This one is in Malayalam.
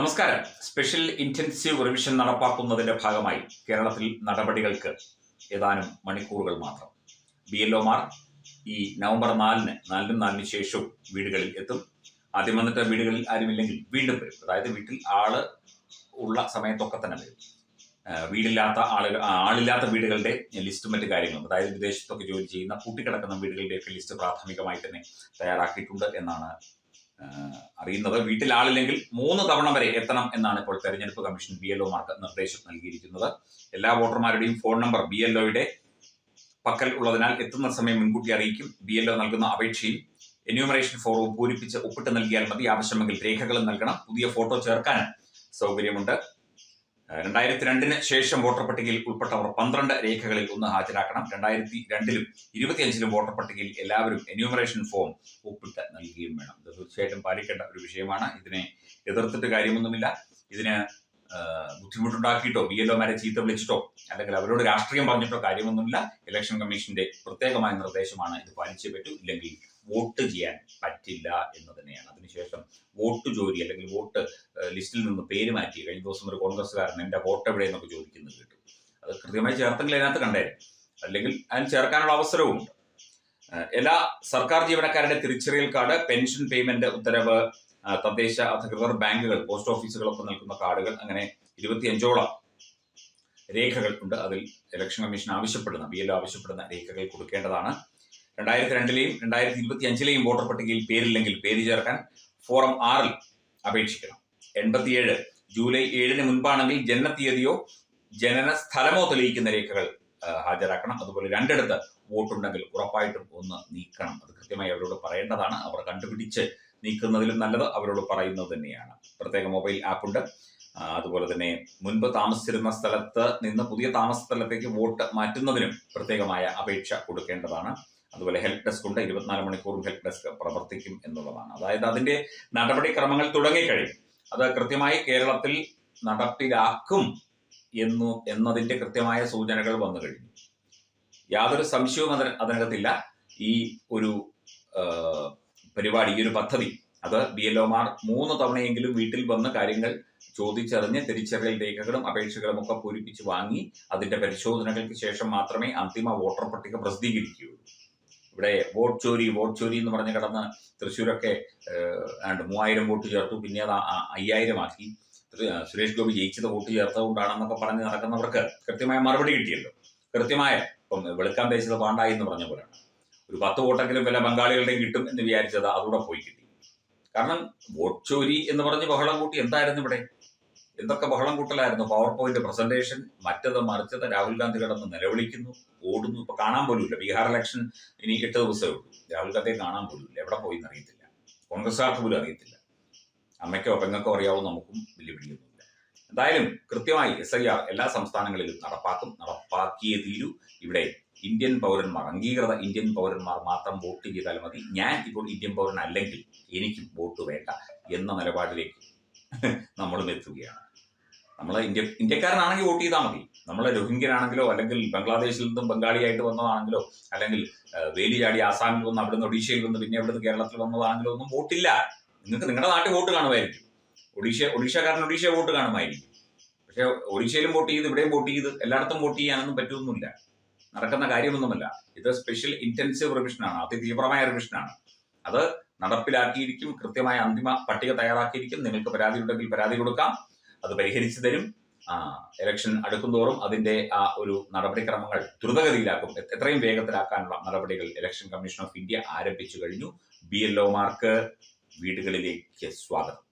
നമസ്കാരം. സ്പെഷ്യൽ ഇന്റൻസീവ് റിവിഷൻ നടപ്പാക്കുന്നതിന്റെ ഭാഗമായി കേരളത്തിൽ നടപടികൾക്ക് ഏതാനും മണിക്കൂറുകൾ മാത്രം. BLOമാർ ഈ നവംബർ 4-ന് ശേഷവും വീടുകളിൽ എത്തും. ആദ്യം വന്നിട്ട് വീടുകളിൽ ആരുമില്ലെങ്കിൽ വീണ്ടും വരും. അതായത് വീട്ടിൽ ആള് ഉള്ള സമയത്തൊക്കെ തന്നെ വരും. ആളില്ലാത്ത വീടുകളുടെ ലിസ്റ്റും മറ്റു കാര്യങ്ങളും, അതായത് വിദേശത്തൊക്കെ ജോലി ചെയ്യുന്ന കൂട്ടിക്കിടക്കുന്ന വീടുകളുടെയൊക്കെ ലിസ്റ്റ് പ്രാഥമികമായി തന്നെ തയ്യാറാക്കിയിട്ടുണ്ട് എന്നാണ് അറിയുന്നത്. വീട്ടിൽ ആളില്ലെങ്കിൽ 3 തവണ വരെ എത്തണം എന്നാണ് ഇപ്പോൾ തെരഞ്ഞെടുപ്പ് കമ്മീഷൻ BLOമാർക്ക് നിർദ്ദേശം നൽകിയിരിക്കുന്നത്. എല്ലാ വോട്ടർമാരുടെയും ഫോൺ നമ്പർ BLOയുടെ പക്കൽ ഉള്ളതിനാൽ എത്തുന്ന സമയം മുൻകൂട്ടി അറിയിക്കും. BLO നൽകുന്ന അപേക്ഷയിൽ എന്യൂമറേഷൻ ഫോറവും പൂരിപ്പിച്ച് ഒപ്പിട്ട് നൽകിയാൽ മതി. ആവശ്യമെങ്കിൽ രേഖകളും നൽകണം. പുതിയ ഫോട്ടോ ചേർക്കാനും സൗകര്യമുണ്ട്. 2002 ശേഷം വോട്ടർ പട്ടികയിൽ ഉൾപ്പെട്ടവർ 12 രേഖകളിൽ ഒന്ന് ഹാജരാക്കണം. 2002-ലും 25-ലും വോട്ടർ പട്ടികയിൽ എല്ലാവരും എന്യൂമറേഷൻ ഫോം ഒപ്പിട്ട് നൽകുകയും വേണം. ഇത് തീർച്ചയായിട്ടും പാലിക്കേണ്ട ഒരു വിഷയമാണ്. ഇതിനെ എതിർത്തിട്ട് കാര്യമൊന്നുമില്ല. ഇതിന് ബുദ്ധിമുട്ടുണ്ടാക്കിയിട്ടോ BLOമാരെ ചീത്ത വിളിച്ചിട്ടോ അല്ലെങ്കിൽ അവരോട് രാഷ്ട്രീയം പറഞ്ഞിട്ടോ കാര്യമൊന്നുമില്ല. ഇലക്ഷൻ കമ്മീഷന്റെ പ്രത്യേകമായ നിർദ്ദേശമാണ്. ഇത് പാലിച്ചേ പറ്റൂ, ഇല്ലെങ്കിൽ വോട്ട് ചെയ്യാൻ പറ്റില്ല എന്ന് തന്നെയാണ്. അതിനുശേഷം വോട്ട് ജോലി അല്ലെങ്കിൽ വോട്ട് ലിസ്റ്റിൽ നിന്ന് പേര് മാറ്റി കഴിഞ്ഞ ദിവസം ഒരു കോൺഗ്രസ്സുകാരൻ എന്റെ വോട്ട് എവിടെയെന്നൊക്കെ ചോദിക്കുന്നത് കേട്ടു. അത് കൃത്യമായി ചേർത്തെങ്കിൽ അതിനകത്ത് കണ്ടേ, അല്ലെങ്കിൽ അതിന് ചേർക്കാനുള്ള അവസരവുമുണ്ട്. എല്ലാ സർക്കാർ ജീവനക്കാരുടെ തിരിച്ചറിയൽ കാർഡ്, പെൻഷൻ പേയ്മെന്റ് ഉത്തരവ്, തദ്ദേശ അധികൃതർ, ബാങ്കുകൾ, പോസ്റ്റ് ഓഫീസുകളൊക്കെ നൽകുന്ന കാർഡുകൾ, അങ്ങനെ 25ഓളം രേഖകൾ ഉണ്ട്. അതിൽ ഇലക്ഷൻ കമ്മീഷൻ BLO ആവശ്യപ്പെടുന്ന രേഖകൾ കൊടുക്കേണ്ടതാണ്. 2002-ലെയും 2025-ലെയും വോട്ടർ പട്ടികയിൽ പേരില്ലെങ്കിൽ പേര് ചേർക്കാൻ ഫോറം 6-ൽ അപേക്ഷിക്കണം. 87 ജൂലൈ 7-ന് മുൻപാണെങ്കിൽ ജനനത്തീയതിയോ ജനന സ്ഥലമോ തെളിയിക്കുന്ന രേഖകൾ ഹാജരാക്കണം. അതുപോലെ 2 ഇടത്ത് വോട്ടുണ്ടെങ്കിൽ ഉറപ്പായിട്ടും ഒന്ന് നീക്കണം. അത് കൃത്യമായി അവരോട് പറയേണ്ടതാണ്. അവർ കണ്ടുപിടിച്ച് നീക്കുന്നതിലും നല്ലത് അവരോട് പറയുന്നത് തന്നെയാണ്. പ്രത്യേക മൊബൈൽ ആപ്പുണ്ട്. അതുപോലെ തന്നെ മുൻപ് താമസിച്ചിരുന്ന സ്ഥലത്ത് നിന്ന് പുതിയ താമസ സ്ഥലത്തേക്ക് വോട്ട് മാറ്റുന്നതിനും പ്രത്യേകമായ അപേക്ഷ കൊടുക്കേണ്ടതാണ്. അതുപോലെ ഹെൽപ്പ് ഡെസ്ക് ഉണ്ട്. 24 മണിക്കൂറും ഹെൽപ്പ് ഡെസ്ക് പ്രവർത്തിക്കും എന്നുള്ളതാണ്. അതായത് അതിന്റെ നടപടിക്രമങ്ങൾ തുടങ്ങിക്കഴിയും. അത് കൃത്യമായി കേരളത്തിൽ നടപ്പിലാക്കും എന്നതിന്റെ കൃത്യമായ സൂചനകൾ വന്നു കഴിഞ്ഞു. യാതൊരു സംശയവും അതിനകത്തില്ല. ഈ ഒരു പരിപാടി, ഈ ഒരു പദ്ധതി, അത് BLOമാർ 3 തവണയെങ്കിലും വീട്ടിൽ വന്ന് കാര്യങ്ങൾ ചോദിച്ചറിഞ്ഞ് തിരിച്ചറിയൽ രേഖകളും അപേക്ഷകളും ഒക്കെ പൂരിപ്പിച്ച് വാങ്ങി അതിന്റെ പരിശോധനകൾക്ക് ശേഷം മാത്രമേ അന്തിമ വോട്ടർ പട്ടിക പ്രസിദ്ധീകരിക്കുകയുള്ളൂ. ഇവിടെ വോട്ട് ചോരി എന്ന് പറഞ്ഞ് കിടന്ന് തൃശ്ശൂരൊക്കെ 3000 വോട്ട് ചേർത്തു, പിന്നെ അത് 5000 ആക്കി. സുരേഷ് ഗോപി ജയിച്ചത് വോട്ട് ചേർത്തുകൊണ്ടാണെന്നൊക്കെ പറഞ്ഞ് നടക്കുന്നവർക്ക് കൃത്യമായ മറുപടി കിട്ടിയല്ലോ. കൃത്യമായ, ഇപ്പം വെളുക്കാൻ തേച്ചത് പാണ്ടായി എന്ന് പറഞ്ഞ പോലെയാണ്. ഒരു 10 വോട്ടെങ്കിലും വല്ല ബംഗാളികളുടെയും കിട്ടും എന്ന് വിചാരിച്ചത് അതൂടെ പോയി കിട്ടി. കാരണം വോട്ട് ചോരി എന്ന് പറഞ്ഞ് ബഹളം കൂട്ടി എന്തായിരുന്നു ഇവിടെ? എന്തൊക്കെ ബഹളം കൂട്ടലായിരുന്നു. പവർ പോയിന്റ് പ്രസന്റേഷൻ, മറ്റത് മറിച്ചത്. രാഹുൽ ഗാന്ധി കിടന്ന് നിലവിളിക്കുന്നു, ഓടുന്നു. ഇപ്പൊ കാണാൻ പോലുമില്ല. ബീഹാർ ഇലക്ഷൻ ഇനി 8 ദിവസമേ ഉള്ളൂ. രാഹുൽ ഗാന്ധിയെ കാണാൻ പോലുമില്ല. എവിടെ പോയി എന്നറിയത്തില്ല. കോൺഗ്രസ്സുകാർക്ക് പോലും അറിയത്തില്ല. അമ്മയ്ക്കോ പെങ്ങൾക്കോ അറിയാവോ? നമുക്കും വലിയ പിടിയൊന്നുമില്ല. എന്തായാലും കൃത്യമായി SIR എല്ലാ സംസ്ഥാനങ്ങളിലും നടപ്പാക്കിയേ തീരൂ. ഇവിടെ ഇന്ത്യൻ പൗരന്മാർ, അംഗീകൃത ഇന്ത്യൻ പൗരന്മാർ മാത്രം വോട്ട് ചെയ്താൽ മതി. ഞാൻ ഇപ്പോൾ ഇന്ത്യൻ പൗരനല്ലെങ്കിൽ എനിക്കും വോട്ട് വേണ്ട എന്ന നിലപാടിലേക്ക് നമ്മളും എത്തുകയാണ്. നമ്മൾ ഇന്ത്യക്കാരനാണെങ്കിൽ വോട്ട് ചെയ്താൽ മതി. നമ്മൾ രോഹിംഗ്യനാണെങ്കിലോ അല്ലെങ്കിൽ ബംഗ്ലാദേശിൽ നിന്നും ബംഗാളിയായിട്ട് വന്നതാണെങ്കിലോ അല്ലെങ്കിൽ വേലി ചാടി ആസാമിൽ വന്ന് അവിടുന്ന് ഒഡീഷയിൽ വന്ന് പിന്നെ അവിടുന്ന് കേരളത്തിൽ വന്നതാണെങ്കിലോ ഒന്നും വോട്ടില്ല. നിങ്ങൾക്ക് നിങ്ങളുടെ നാട്ടിൽ വോട്ട് കാണുമായിരിക്കും. ഒഡീഷക്കാരൻ ഒഡീഷ വോട്ട് കാണുമായിരിക്കും. പക്ഷെ ഒഡീഷയിലും വോട്ട് ചെയ്ത് ഇവിടെയും വോട്ട് ചെയ്ത് എല്ലായിടത്തും വോട്ട് ചെയ്യാനൊന്നും പറ്റുമൊന്നുമില്ല. നടക്കുന്ന കാര്യമൊന്നുമല്ല. ഇത് സ്പെഷ്യൽ ഇന്റൻസീവ് റിവിഷനാണ്, അതിതീവ്രമായ റിവിഷനാണ്. അത് നടപ്പിലാക്കിയിരിക്കും. കൃത്യമായ അന്തിമ പട്ടിക തയ്യാറാക്കിയിരിക്കും. നിങ്ങൾക്ക് പരാതി ഉണ്ടെങ്കിൽ പരാതി കൊടുക്കാം, അത് പരിഹരിച്ചു തരും. ഇലക്ഷൻ അടുക്കുന്തോറും അതിന്റെ ആ ഒരു നടപടിക്രമങ്ങൾ ദ്രുതഗതിയിലാക്കും. എത്രയും വേഗത്തിലാക്കാനുള്ള നടപടികൾ ഇലക്ഷൻ കമ്മീഷൻ ഓഫ് ഇന്ത്യ ആരംഭിച്ചു കഴിഞ്ഞു. BLOമാർക്ക് വീടുകളിലേക്ക് സ്വാഗതം.